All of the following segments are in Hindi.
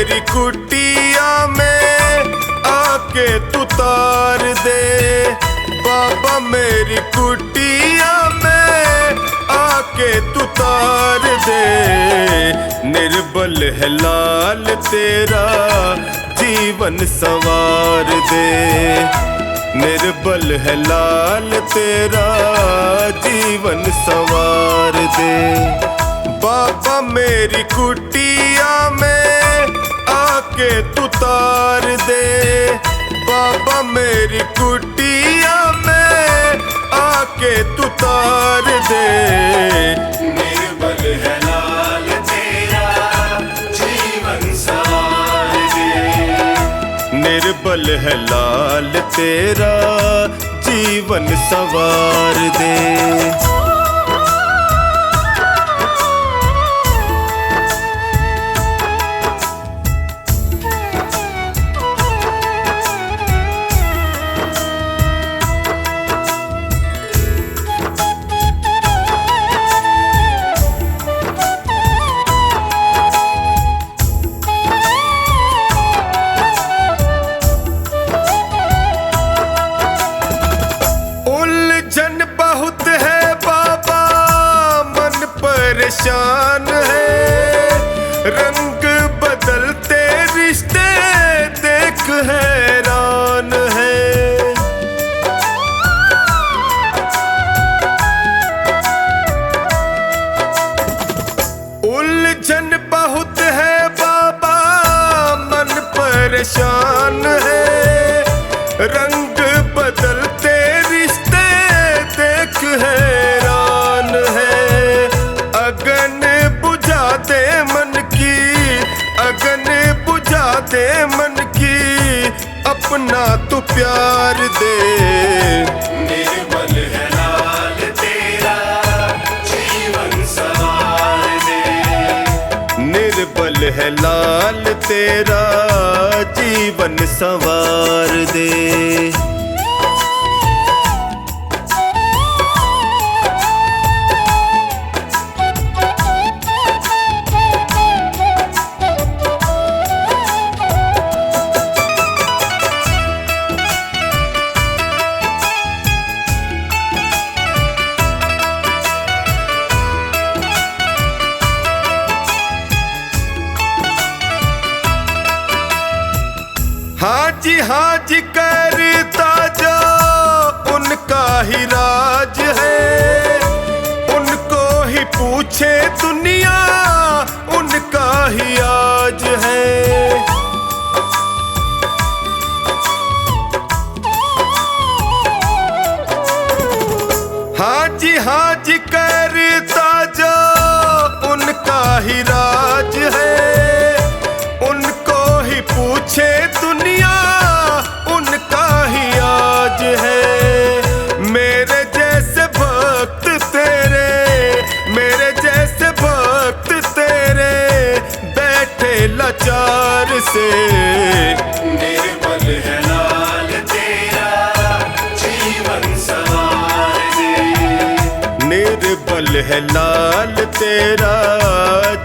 मेरी कुटिया में आके तू तार दे। बाबा मेरी कुटिया में आके तू तार दे। निर्बल है लाल तेरा जीवन संवार दे। निर्बल है लाल तेरा जीवन संवार दे। बाबा मेरी कुटिया में आके तू तार दे। बाबा मेरी कुटिया में आके तू तार दे। निर्बल है लाल तेरा जीवन संवार दे। निर्बल है लाल तेरा जीवन संवार दे। बहुत है बाबा मन परेशान है। रंग बदलते रिश्ते देख हैरान है। उलझन बहुत है बाबा मन परेशान है। रंग बदलते हैरान है। अगन बुझा दे मन की, अगन बुझा दे मन की, अपना तू प्यार दे। निर्बल है लाल तेरा जीवन संवार दे। निर्बल है लाल तेरा जीवन संवार दे। हाजी करता जो उनका ही राज है। उनको ही पूछे दुनिया उनका ही आज है। हाजी करता जो उनका ही राज है। उनको ही पूछे दुनिया उनका ही आज है। मेरे जैसे भक्त तेरे, मेरे जैसे भक्त तेरे बैठे लाचार से। निर्बल है लाल तेरा जीवन संवार दे। निर्बल है लाल तेरा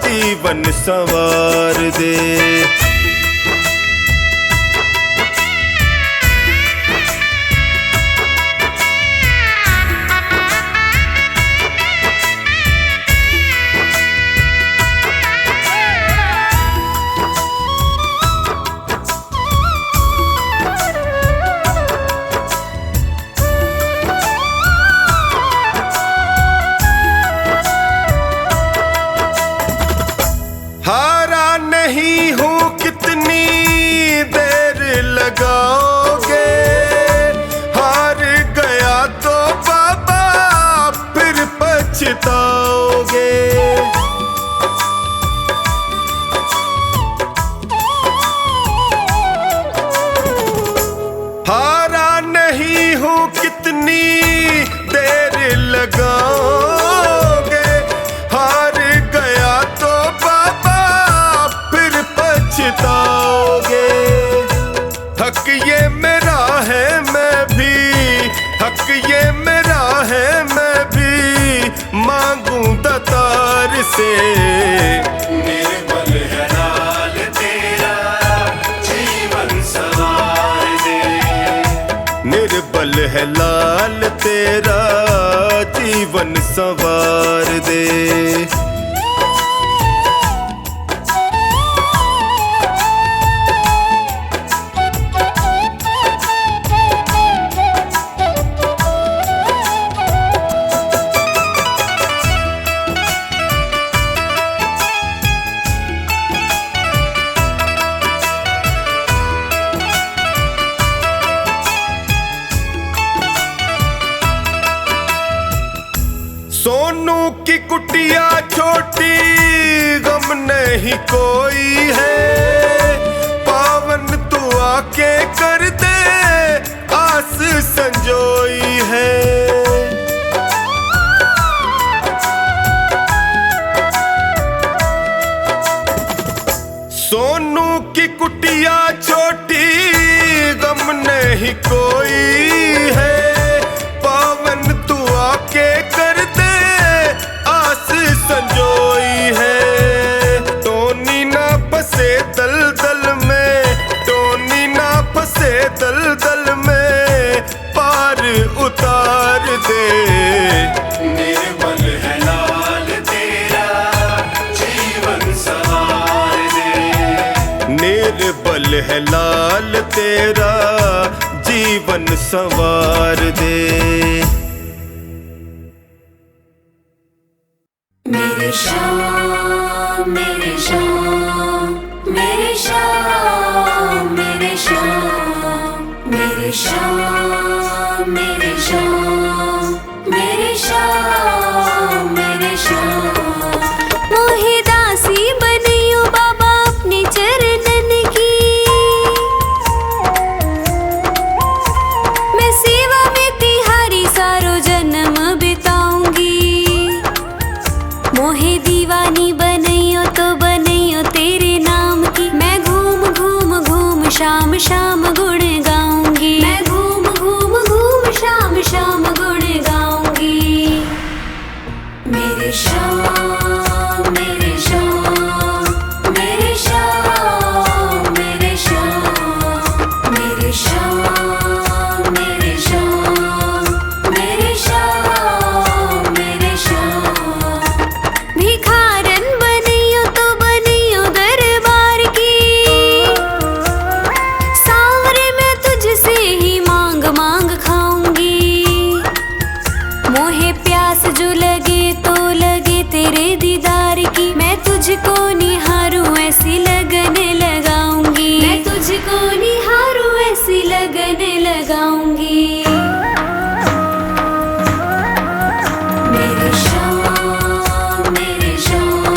जीवन संवार दे। हारा नहीं हूँ कितनी देर लगाओगे। हार गया तो बाबा फिर पछताओगे। हारा नहीं हूँ कितनी देर लगाओगे। हार गया तो पछताओगे। हक ये मेरा है मैं भी, हक ये मेरा है मैं भी मांगूं दातार से। निर्बल है लाल तेरा है लाल तेरा जीवन संवार दे। सोनू की कुटिया छोटी गम नहीं कोई है, पावन तू आके कर दे आस संजोई है। सोनू की कुटिया छोटी गम नहीं कोई है, पावन तू आके कर दे संजोई है। टोनी ना फंसे दलदल में, टोनी ना फंसे दलदल में, पार उतार दे। निर्मल है लाल तेरा जीवन संवार दे। निर्बल है लाल तेरा जीवन संवार दे। मेरे श्याम मेरे श्याम मेरे श्याम मेरे श्याम मेरे श्याम मेरे श्याम मेरे श्याम मेरे श्याम। मोहे दासी बनियो बाबा अपने चरणन की, मैं सेवा में तिहारी सारो जन्म बिताऊंगी। मोहे दीवानी बनैयो तो बनैयो तेरे नाम की, मैं घूम घूम घूम शाम शाम गुण गाऊंगी। मैं घूम घूम घूम शाम शाम गुण गाऊंगी। मेरे श्याम मेरे श्याम मेरे श्याम मेरे श्याम मेरे श्याम मेरे श्याम मेरे श्याम मेरे श्याम। भिखारन बनियो तो बनियो दरबार की, सांवरे मैं तुझसे ही मांग मांग खाऊंगी। मोहे प्यास जो लगे तो लगे तेरे दीदार की, मैं तुझको निहारूं ऐसी लगन लगाऊंगी। मैं तुझको निहारूं ऐसी लगन लगाऊंगी। मेरे श्याम मेरे श्याम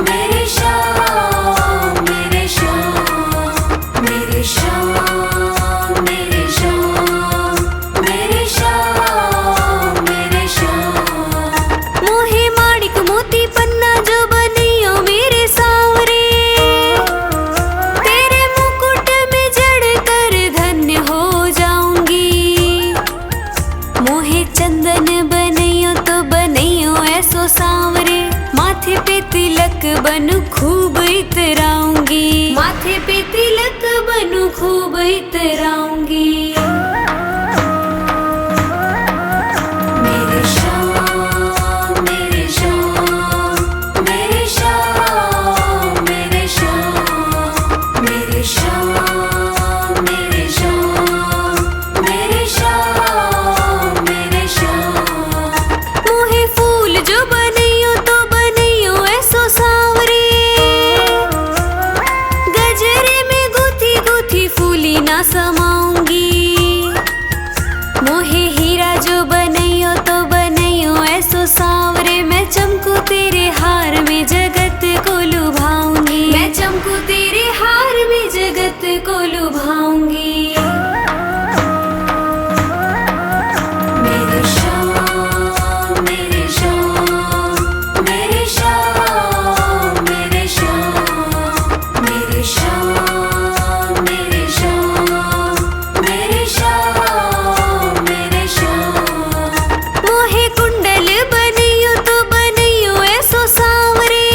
मेरे श्याम मेरे श्याम मेरे श्याम मेरे श्याम मेरे श्याम मेरे श्याम। मोहे माणिक मोती पन्ना जो बनियो मेरे सांवरे, तेरे मुकुट में जड़ कर धन्य हो जाऊंगी। मोहे चंदन बनैयो तो बनैयो ऐसो सांवरे, माथे पे तिलक बनू खूब इतराऊंगी। माथे पे तिलक बनू खूब इतराऊंगी। मेरे श्याम मेरे श्याम मेरे श्याम मेरे श्याम मेरे श्याम मेरे श्याम मेरे श्याम मेरे श्याम। मोहे फूल जो बनैयो तो बनैयो ऐसो सांवरे, गजरे में गुथी गुथी फूली ना समाऊंगी। मोहे हीरा जो बनैयो तो बनैयो ऐसो सांवरे, मैं चमकू तेरे हार में जगत को लुभाऊंगी। मैं चमकू तेरे हार में जगत को लुभाऊंगी। मेरे श्याम मेरे श्याम मेरे श्याम मेरे श्याम मेरे श्याम मेरे श्याम मेरे श्याम मेरे श्याम। मोहे कुंडल बनैयो तो बनैयो ऐसो सांवरे,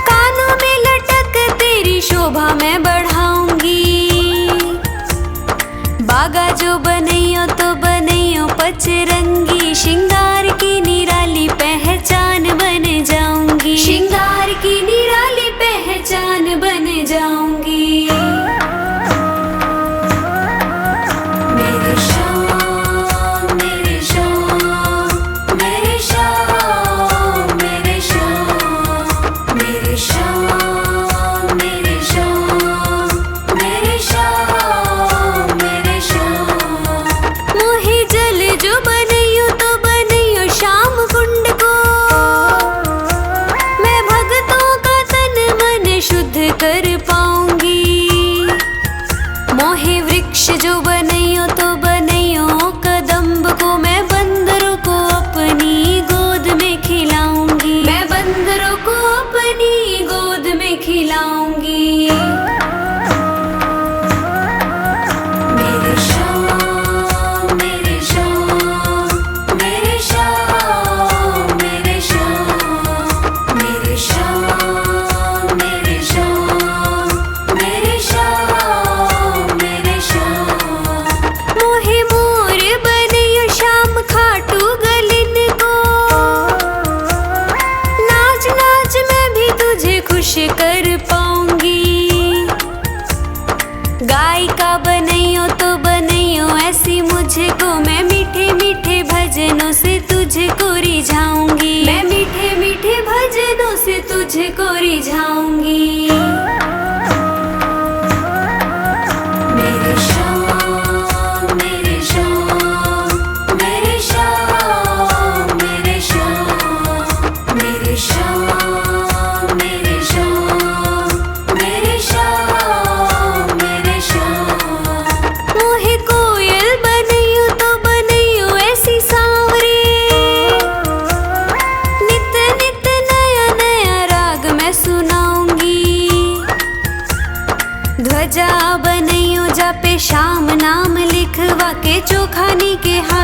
कानों में लटक तेरी शोभा मैं बढ़ाऊंगी। बागा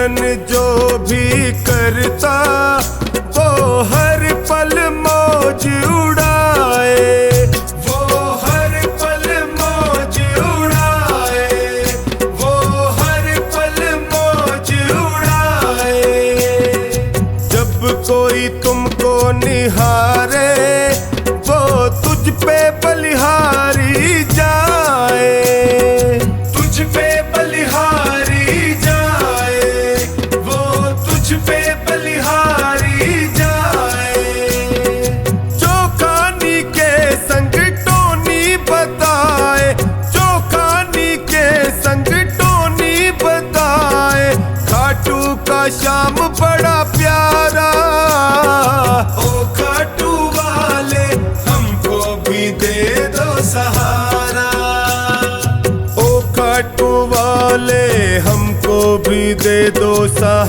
सिमरन जो भी करता वो हर पल मौज उड़ाए, वो हर पल मौज उड़ाए, वो हर पल मौज उड़ाए। जब कोई तुमको निहारे वो तुझ पे बलिहारी जाए, तुझ पे बलिहारी जाए, वो तुझ पे बलिहारी जाए। जो कहानी के संग टोनी बताए, जो कहानी के संग टोनी बताए, खाटू का श्याम बड़ा प्यारा। ओ खाटू वाले हमको भी दे दो सहारा, ओ खाटू वाले हमको भी दे दो सहारा।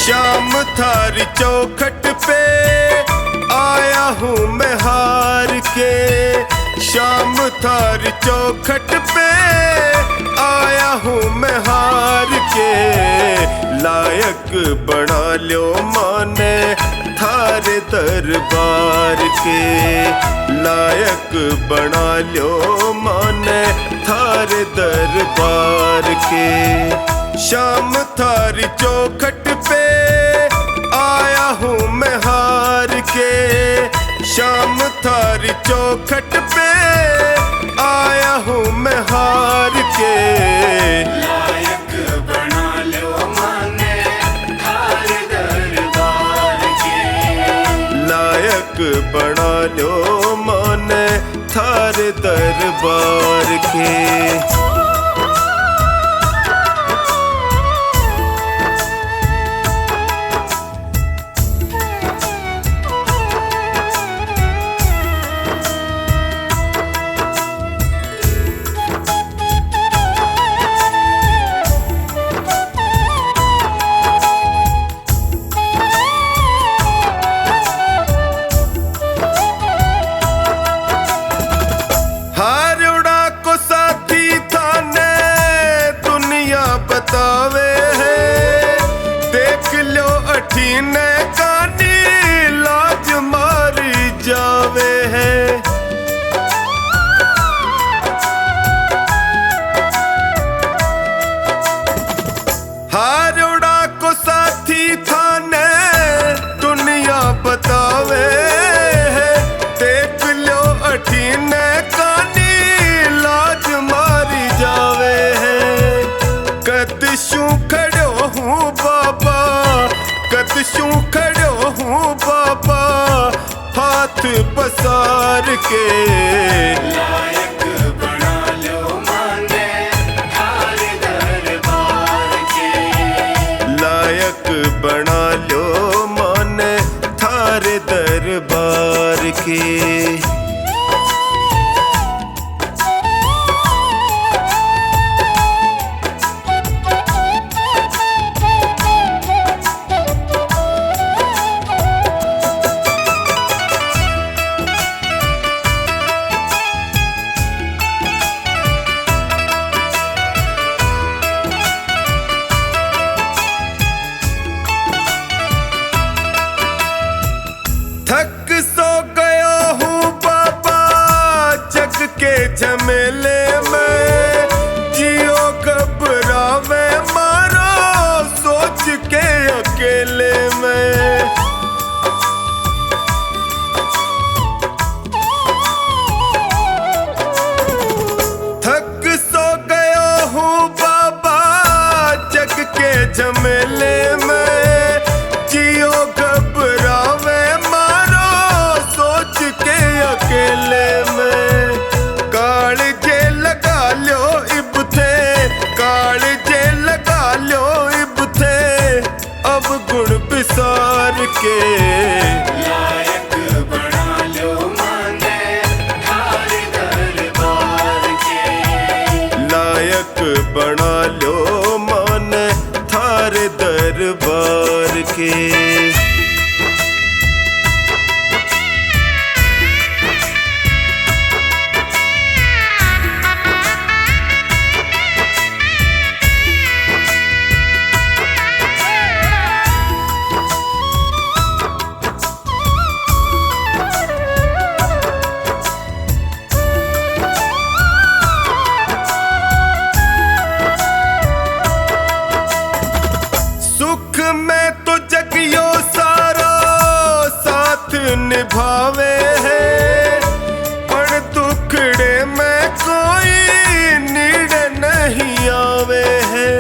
शाम थारी चौखट पे आया हूँ मैं हार के, शाम थारी चौखट पे आया हूँ मैं हार के। लायक बना लो माने थारे दरबार के, लायक बना लो माने थारे दरबार के। शाम थारी चौखट पे आया हूँ मैं हार के, शाम थारी चौखट पे आया हूँ मैं हार के। लायक बना लो माने थारे दरबार के, लायक बना लो माने थारे दरबार के। बतावे है देख लो अठीने कानी लाज मारी जावे है। हारोड़ा को साथी थाने दुनिया बतावे है देख लो अठीने कानी लाज मारी जावे है। कदशू खड़ो हूँ बाबा, कदशू खड़ो हूँ बाबा हाथ पसार के। लायक बना लो माने थारे दरबार के, लायक बना लो माने थारे दरबार के। थक सो गया हूँ गुण विसार के। लायक बना लो माने थारे दरबार के। लायक बना लो मन थारे दरबार के। सुख में तो जगियो सारा साथ निभावे है, पर दुखड़े में कोई नीड़ नहीं आवे है।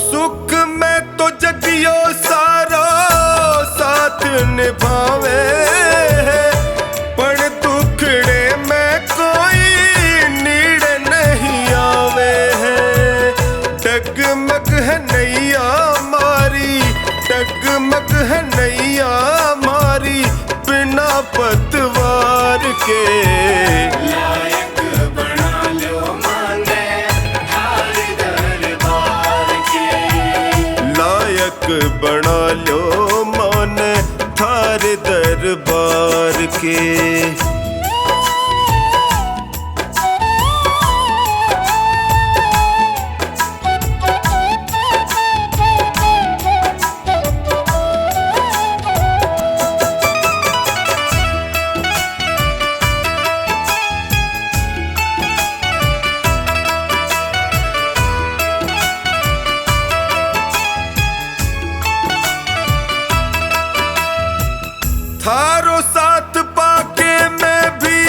सुख में तो जगियो सारा साथ निभावे है, पर दुखड़े में कोई नीड़ नहीं आवे है। डगमग है नैया मारी, डगमग है नैया मारी बिना पतवार के। लायक बना लो माने थारे दरबार के। लायक बना लो मन थारे दरबार के। थारो साथ पाके मैं भी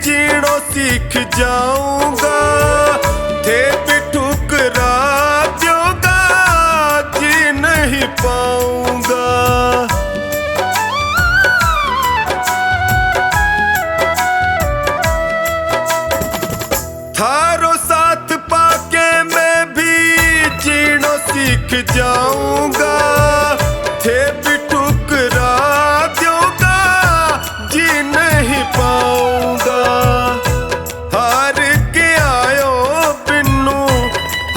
जीणो सीख जाऊंगा। थे भी ठुकरा दोगा जी नहीं पाऊंगा। थारो साथ पाके मैं भी जीणो सीख जाऊंगा। थे भी ठुकरा दोगा जी नहीं पाऊंगा। हार के आयो बिन्नू,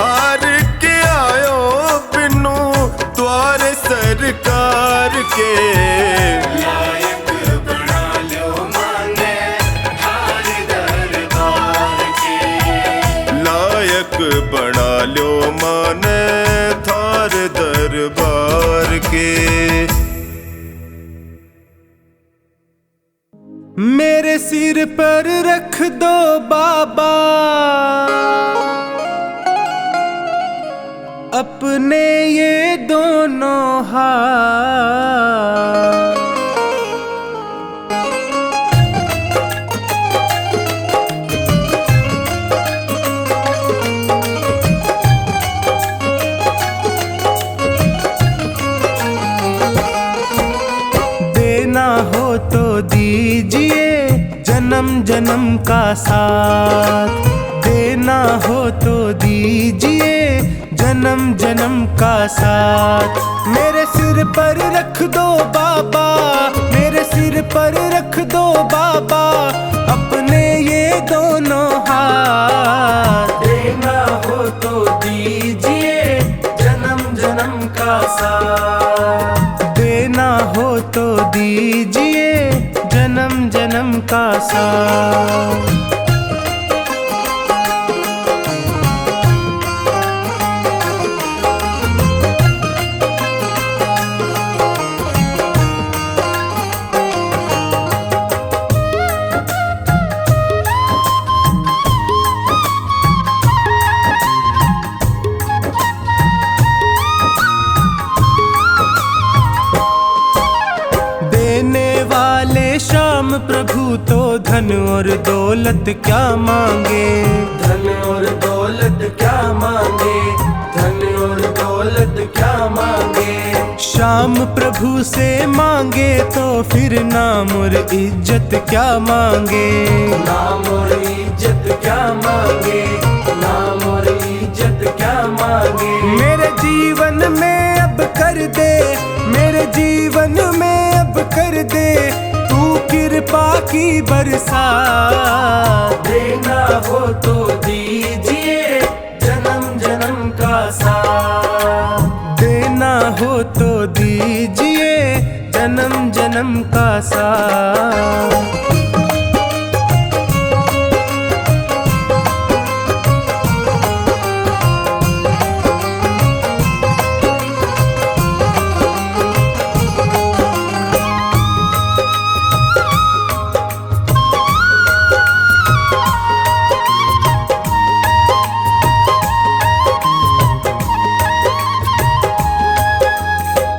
हार के आयो बिन्नू द्वारे सरकार के। लायक बना लो माने थारे दरबार के। लायक बना लो माने थार दरबार के। मेरे सिर पर रख दो बाबा अपने ये दोनों हाथ। देना हो तो दीजिए जन्म जन्म का साथ। देना हो तो दीजिए जन्म जन्म का साथ। मेरे सिर पर रख दो बाबा, मेरे सिर पर रख दो बाबा अपने ये दोनों हाथ। देना हो तो दीजिए जन्म जन्म का साथ। देना हो तो दीजिए जन्म जन्म का साथ। श्याम प्रभु तो धन और दौलत क्या मांगे। धन और दौलत क्या मांगे, धन और दौलत क्या मांगे। श्याम प्रभु से मांगे तो फिर नाम और इज्जत क्या मांगे। नाम और इज्जत क्या की बरसात। देना हो तो दीजिए जन्म जन्म का साथ। देना हो तो दीजिए जन्म जन्म का साथ।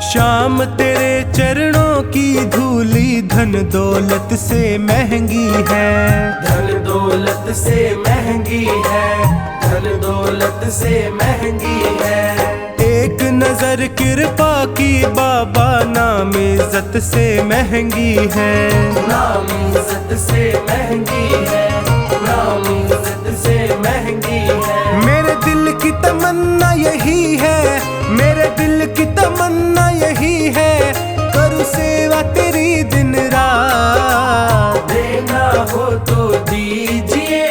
श्याम तेरे चरणों की धूली धन दौलत से महंगी है। धन दौलत से महंगी है, धन दौलत से महंगी है। एक नजर कृपा की बाबा नाम इज्जत से महंगी है। नाम इज्जत से महंगी है, नाम इज्जत से महंगी है। मेरे दिल की तमन्ना यही है, मेरे दिल की तमन्ना यही है, करूँ सेवा तेरी दिन रात। देना हो तो दीजिए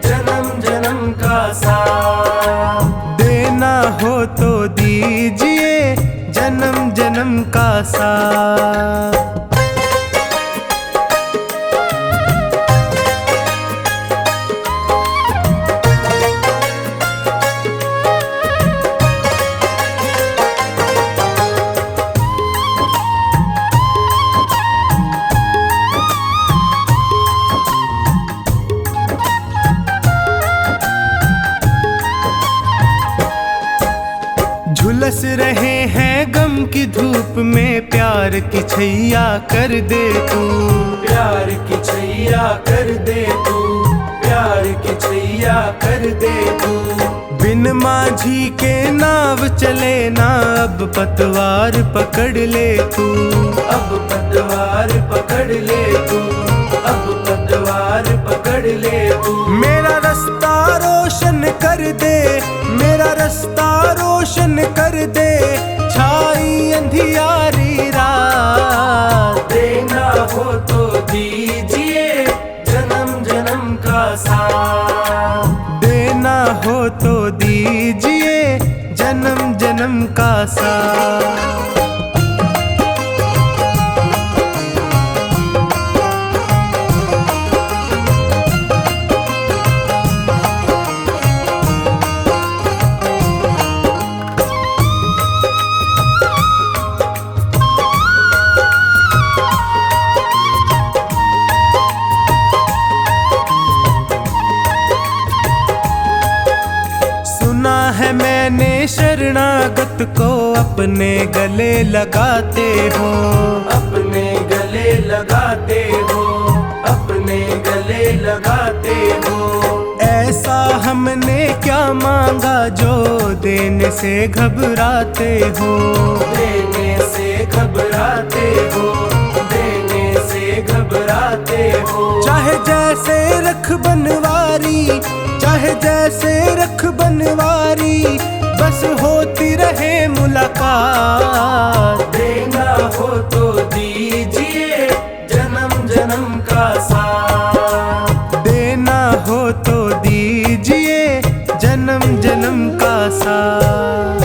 जन्म जन्म का साथ। देना हो तो दीजिए जन्म जन्म का साथ। झुलस रहे हैं गम की धूप में, प्यार की छैया कर दे तू। प्यार की छैया कर दे तू, प्यार की छैया कर दे तू। बिन माझी के नाव चले ना, अब पतवार पकड़ ले तू। अब पतवार पकड़ ले तू, अब पतवार पकड़ ले तू। मेरा रास्ता रोशन कर दे, मेरा रास्ता रोशन कर दे, छाई अंधियारी रात। देना हो तो दीजिए जन्म जन्म का साथ। देना हो तो दीजिए जन्म जन्म का साथ। सुना है मैंने शरणागत को अपने गले लगाते हो। अपने गले लगाते हो, अपने गले लगाते हो। ऐसा हमने क्या मांगा जो देने से घबराते हो। देने से घबराते हो, देने से घबराते हो। चाहे जैसे रख बनवारी, चाहे जैसे रख बनवारी, बस होती रहे मुलाकात। देना हो तो दीजिए जन्म जन्म का साथ। देना हो तो दीजिए जन्म जन्म का साथ।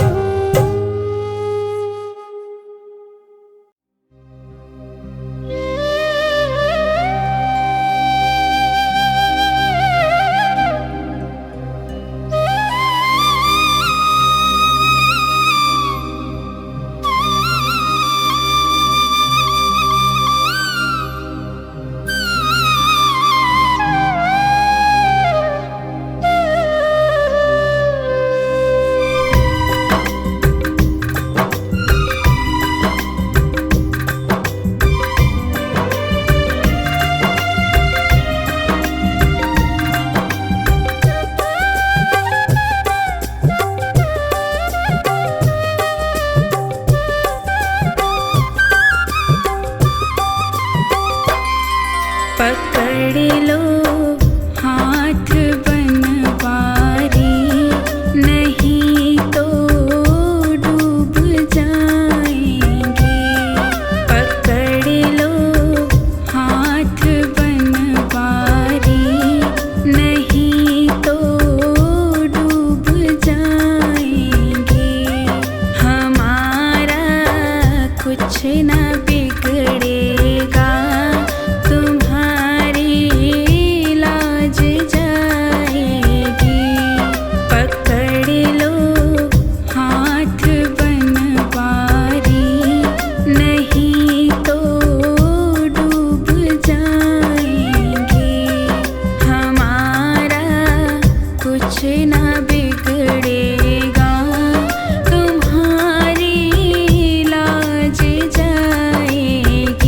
कुछ ना बिगड़ेगा, तुम्हारी लाज जाएगी।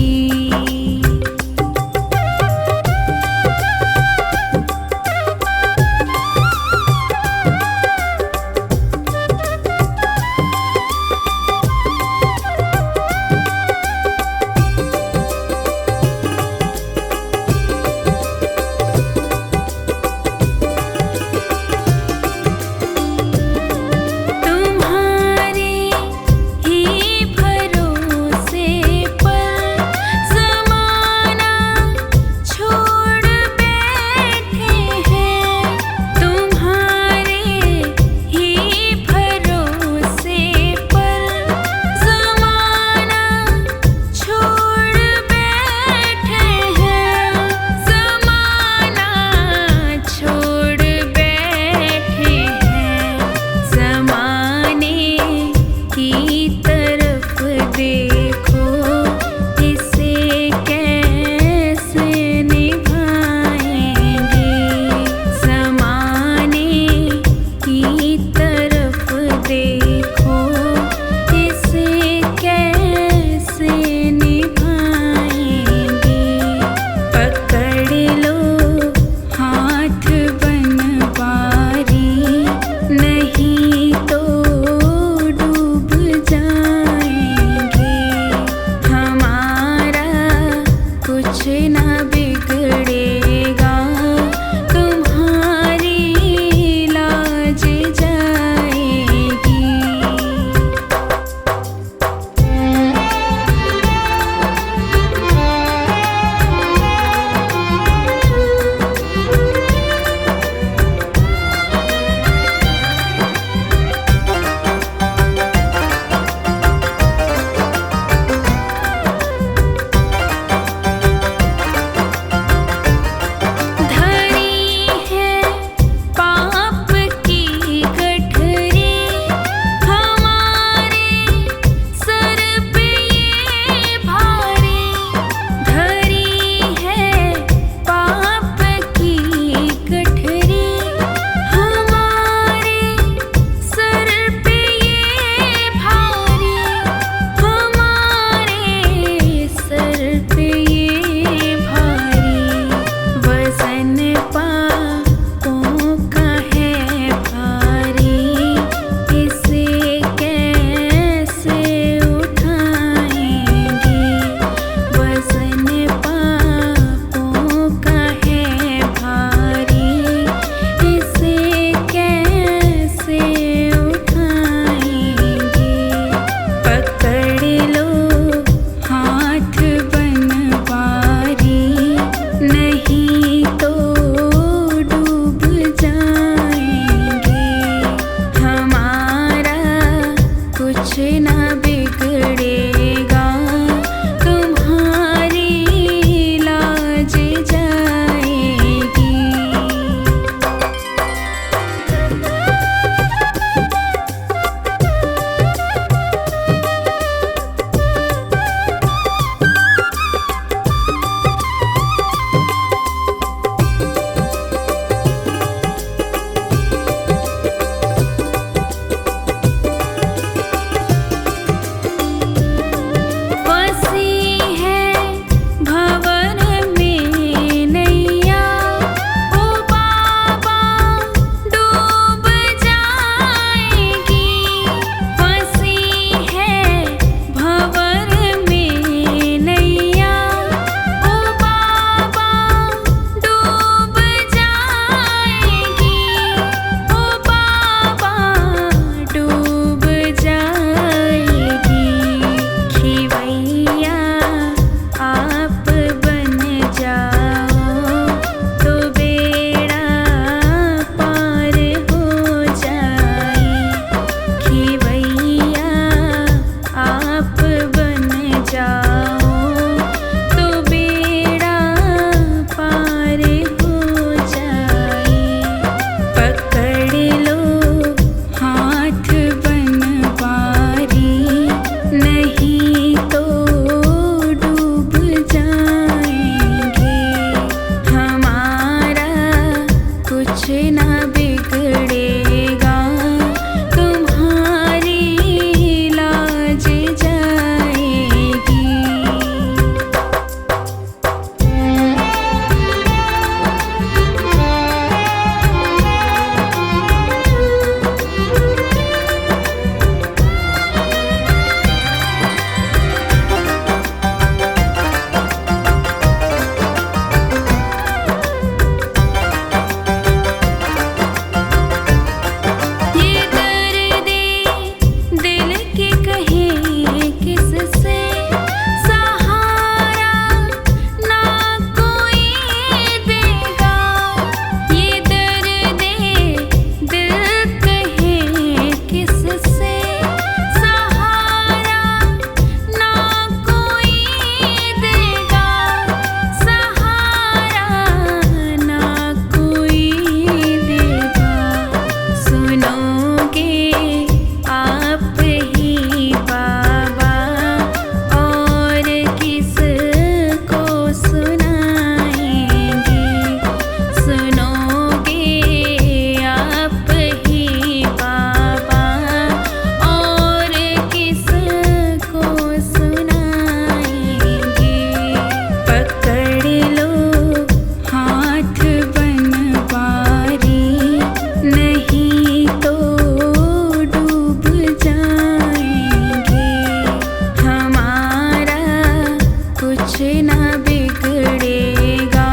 ना बिगड़ेगा,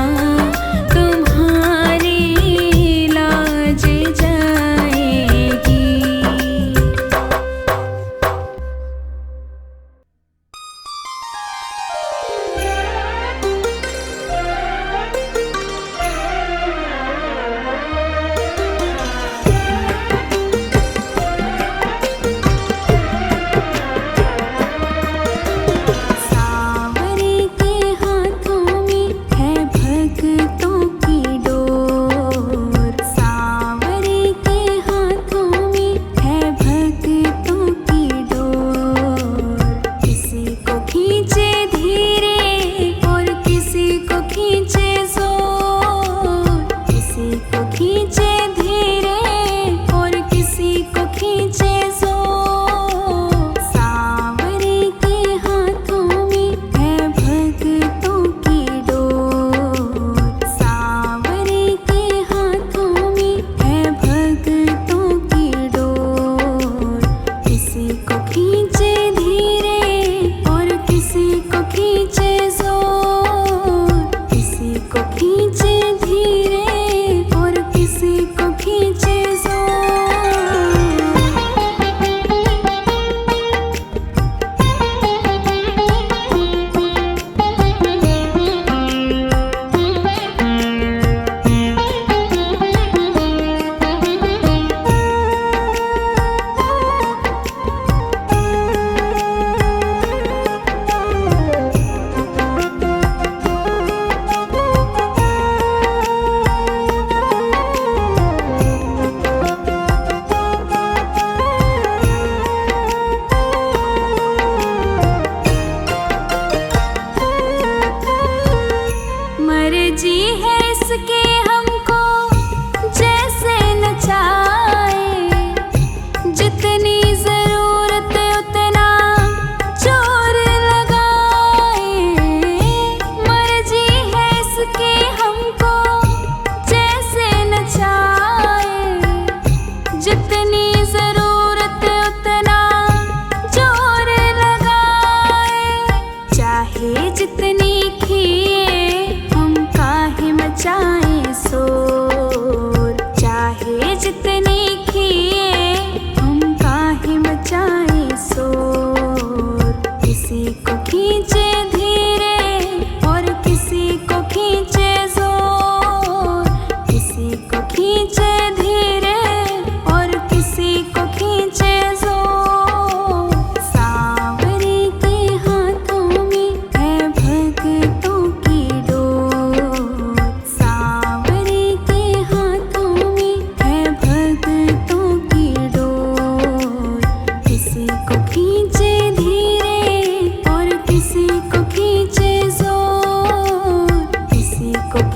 तुम्हारी लाज जाएगी।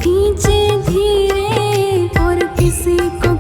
खींचे धीरे और किसी को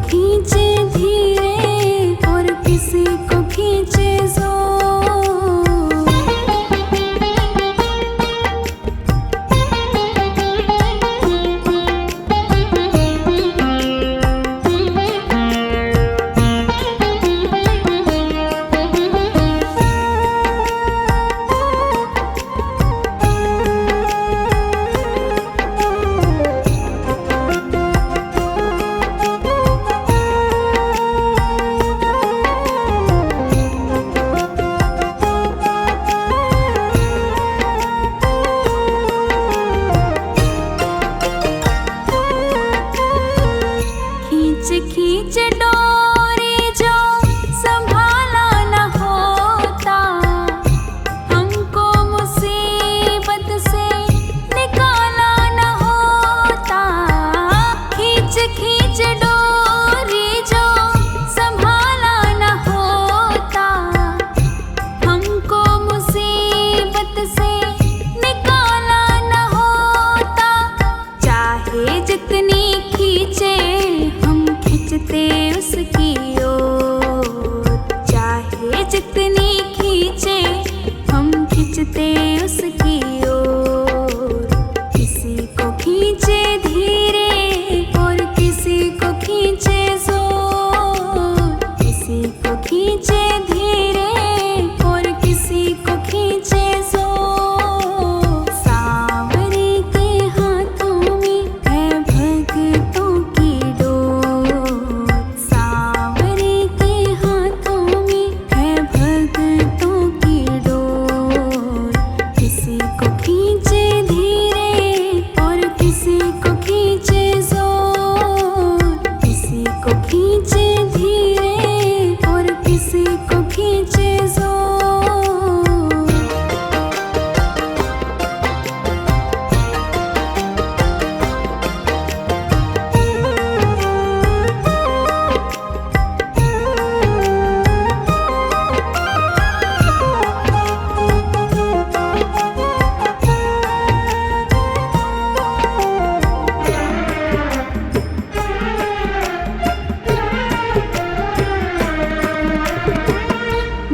खींचे धीरे और किसी को खींचे जोर। खींच डोरी जो संभाला न होता, हमको मुसीबत से निकाला न होता। खींच डोरी जो संभाला न होता, हमको मुसीबत से निकाला न होता। चाहे जितनी खींचे खींचते उसकी ओर, चाहे जितनी खींचे हम खींचते उसकी ओर। किसी को खींचे धीरे और किसी को खींचे जोर, किसी को खींचे धीरे और किसी को खींचे जोर। सांवरे के हाथों में है भक्तों की डोर, सांवरे के हाथों में है भक्तों की डोर। किसी को खींचे धीरे और किसी को खींचे जोर, किसी को खींचे धीरे और किसी को खींचे जोर।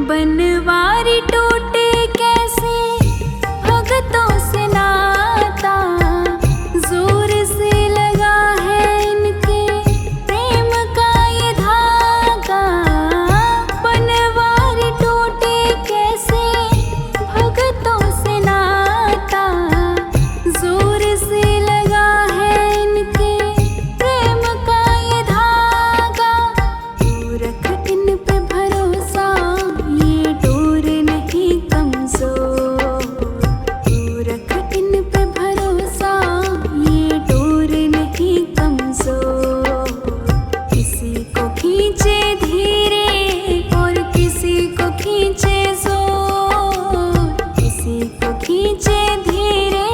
बनवारी टूटे कैसे भगतों से नाता, जोर से लगा है इनके प्रेम का ये धागा। बनवारी टूटे कैसे भगतों से नाता, जोर से लगा है इनके प्रेम का ये धागा। तू रख इन पे भरोसा, ये डोर नहीं कमजोर। तू रख इन पे भरोसा, ये डोर नहीं कमजोर। किसी को खींचे धीरे और किसी को खींचे जोर, किसी को खींचे धीरे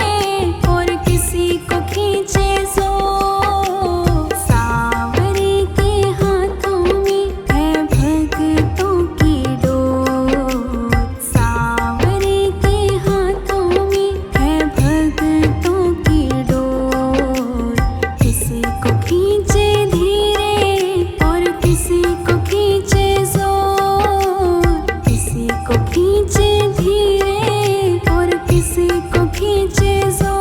और किसी को खींचे जोर। सांवरे के हाथों में है भक्तों की डोर, सांवरे के हाथों में है भक्तों की डोर। किसी को खींचे धीरे और किसी को खींचे जोर, किसी को खींचे धीरे और किसी को खींचे जोर।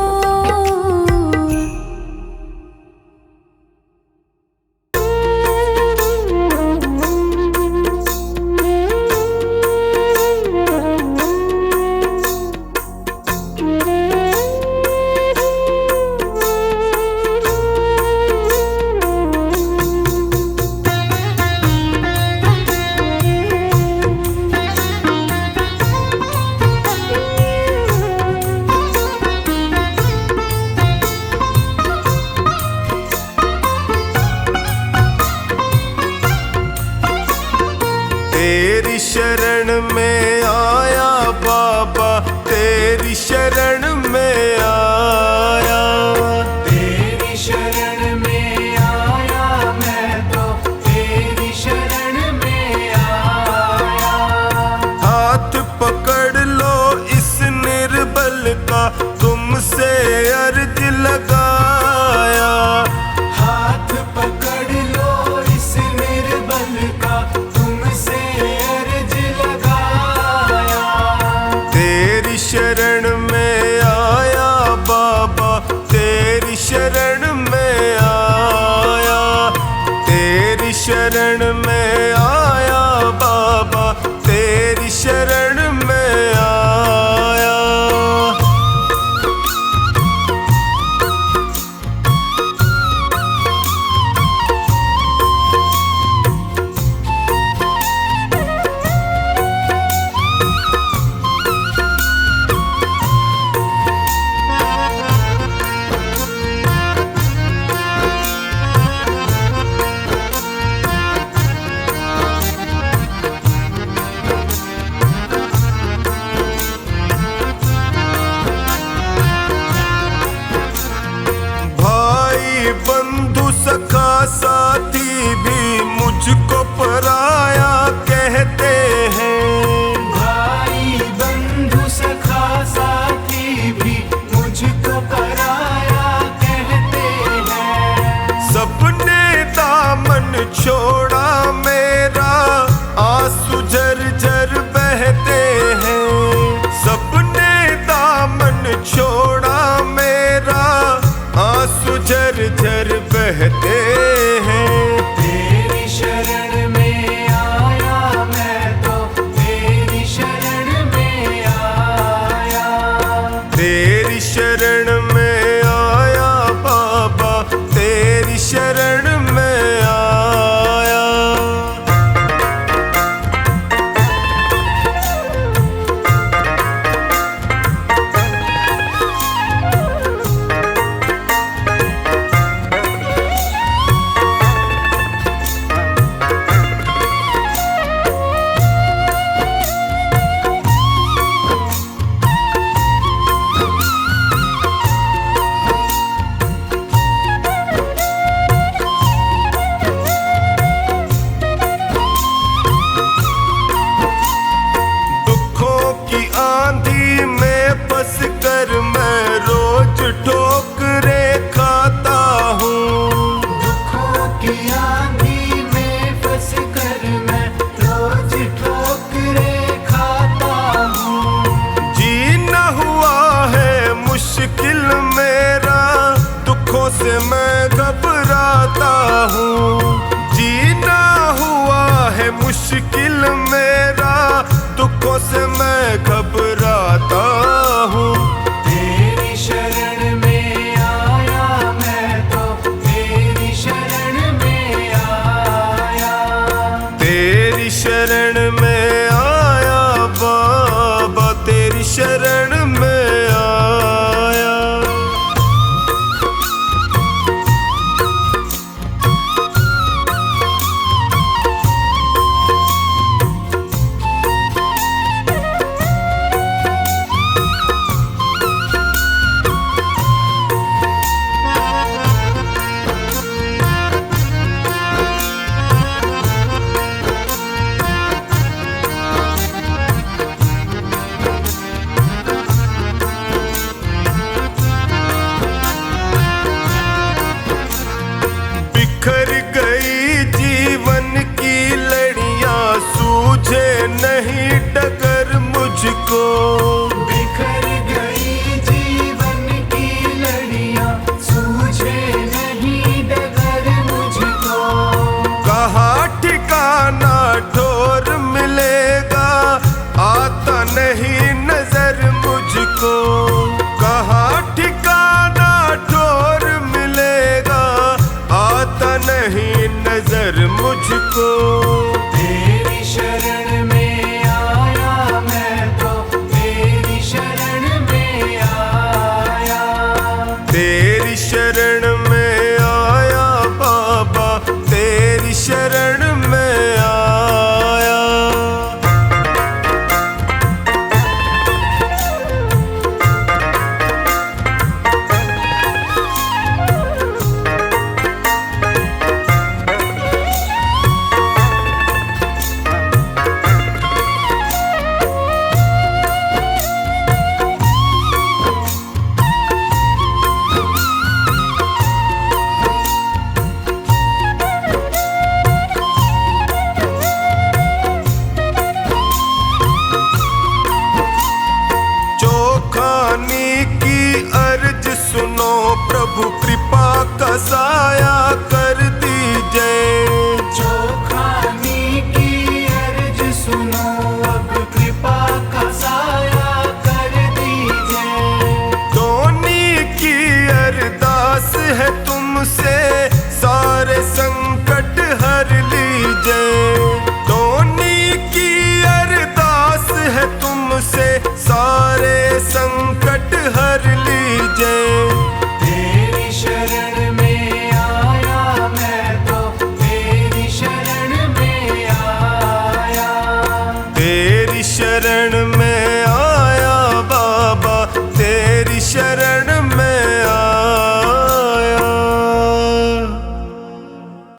तेरी शरण में आया बाबा, तेरी शरण में आया। तेरी शरण में आया मैं तो, तेरी शरण में आया। हाथ पकड़ लो इस निर्बल का, तुमसे अर्ज लगाया। हाथ पकड़ लो इस शरण में आया बाबा, तेरी शरण में आया। बंधु सखा साथी भी मुझको पराया कहते हैं। भाई बंधु सखा साथी भी मुझको पराया कहते हैं। सबने दामन छोड़ा मेरा, आंसू झरझर बहते हैं। सबने दामन छोड़ा मेरा, आंसू झरझर बहते हैं। तेरी शरण में आया मैं तो, तेरी शरण में आया। तेरी शरण में आया बाबा, तेरी शरण में आया। कर मैं रोज ठोकरे खाता हूँ। दुखों की आंधी में फंस कर मैं रोज ठोकरे खाता हूँ। जीना हुआ है मुश्किल मेरा, दुखों से मैं घबराता हूँ। जीना हुआ है मुश्किल मेरा, दुखों से मैं घबराता हूँ। तेरी शरण में आया मैं तो, तेरी शरण में आया। तेरी शरण में आया बाबा, तेरी शरण में आया। बिखर गई जीवन की लड़ियां, सूझे नहीं डगर मुझको। बिखर गई जीवन की लड़ियां, सूझे नहीं डगर मुझको। कहाँ ठिकाना ठोर मिलेगा, आता नहीं नजर मुझको। कहाँ ठिकाना ठोर मिलेगा, आता नहीं नजर मुझको। तेरी शरण में आया मैं तो, तेरी शरण में आया। तेरी शरण में आया बाबा, तेरी शरण में आया। सारे संकट हर लीजे। तेरी शरण में आया मैं तो, तेरी शरण में आया। तेरी शरण